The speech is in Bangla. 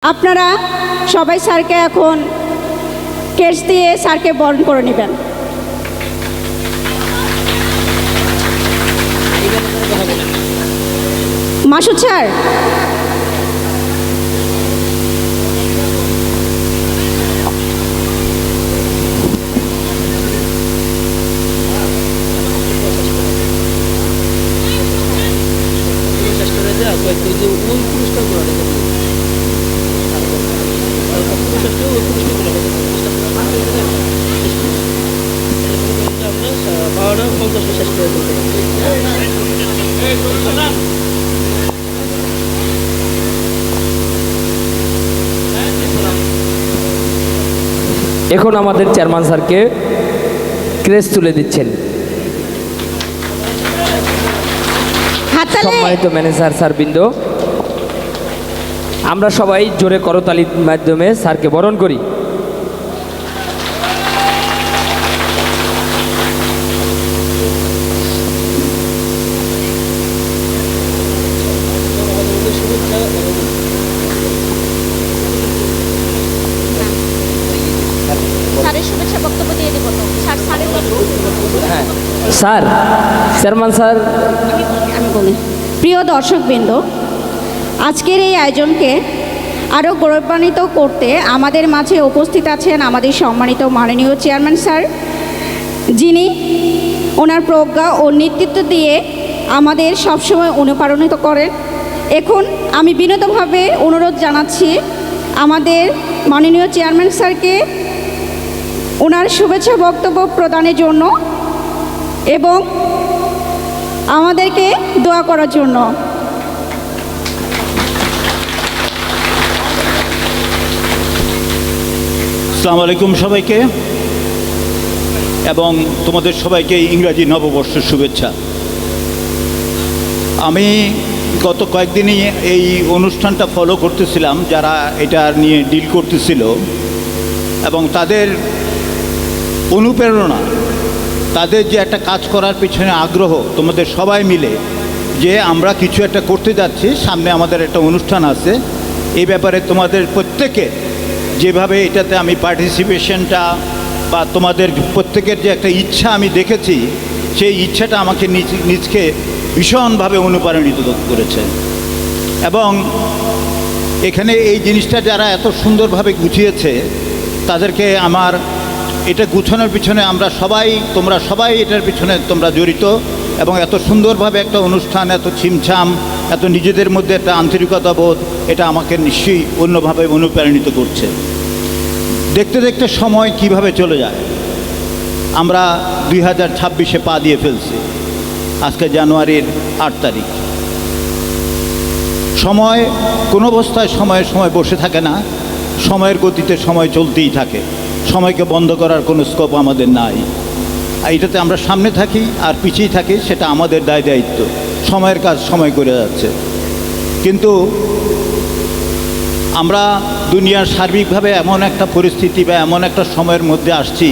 আপনারা সবাই স্যারকে এখন কেস দিয়ে স্যারকে বরণ করে নেবেন। মাসুদ স্যার, এখন আমাদের চেয়ারম্যান স্যারকে ক্রেস তুলে দিচ্ছেন। হাততালি। সম্মানিত ম্যানেজার স্যারবৃন্দ, আমরা সবাই জোরে করতালির মাধ্যমে স্যারকে বরণ করি। স্যারের শুভেচ্ছা বক্তব্য দিয়ে দেব তো। হ্যাঁ স্যার, চেয়ারম্যান স্যার। আমি বলি, প্রিয় দর্শকবৃন্দ, আজকের এই আয়োজনকে আরও গৌরবান্বিত করতে আমাদের মাঝে উপস্থিত আছেন আমাদের সম্মানিত মাননীয় চেয়ারম্যান স্যার, যিনি ওনার প্রজ্ঞা ও নেতৃত্ব দিয়ে আমাদের সবসময় অনুপ্রাণিত করেন। এখন আমি বিনীতভাবে অনুরোধ জানাচ্ছি আমাদের মাননীয় চেয়ারম্যান স্যারকে ওনার শুভেচ্ছা বক্তব্য প্রদানের জন্য এবং আমাদেরকে দোয়া করার জন্য। আসসালামু আলাইকুম সবাইকে, এবং তোমাদের সবাইকে ইংরাজি নববর্ষের শুভেচ্ছা। আমি গত কয়েকদিনই এই অনুষ্ঠানটা ফলো করতেছিলাম, যারা এটা নিয়ে ডিল করতেছিল, এবং তাদের অনুপ্রেরণা, তাদের যে একটা কাজ করার পিছনে আগ্রহ, তোমাদের সবাই মিলে যে আমরা কিছু একটা করতে যাচ্ছি, সামনে আমাদের একটা অনুষ্ঠান আছে, এই ব্যাপারে তোমাদের প্রত্যেকে যেভাবে এটাতে আমি পার্টিসিপেশনটা বা তোমাদের প্রত্যেকের যে একটা ইচ্ছা আমি দেখেছি, সেই ইচ্ছাটা আমাকে নিজকে ভীষণভাবে অনুপ্রাণিত করেছে। এবং এখানে এই জিনিসটা যারা এত সুন্দরভাবে গুছিয়েছে, তাদেরকে আমার এটা গুছানোর পিছনে আমরা সবাই, তোমরা সবাই এটার পিছনে তোমরা জড়িত, এবং এত সুন্দরভাবে একটা অনুষ্ঠান, এত ছিমছাম, এত নিজেদের মধ্যে একটা আন্তরিকতা বোধ, এটা আমাকে নিশ্চয়ই অন্যভাবে অনুপ্রাণিত করছে। দেখতে দেখতে সময় কিভাবে চলে যায়। আমরা 2026-এ পা দিয়ে ফেলছি, আজকে জানুয়ারির 8 তারিখ। সময় কোনো অবস্থায় সময় বসে থাকে না, সময়ের গতিতে সময় চলতেই থাকে, সময়কে বন্ধ করার কোনো স্কোপ আমাদের নাই। আর এটাতে আমরা সামনে থাকি আর পিছিয়ে থাকি, সেটা আমাদের দায়িত্ব। সময়ের কাজ সময় করে যাচ্ছে, কিন্তু আমরা দুনিয়ার সার্বিকভাবে এমন একটা পরিস্থিতি বা এমন একটা সময়ের মধ্যে আসছি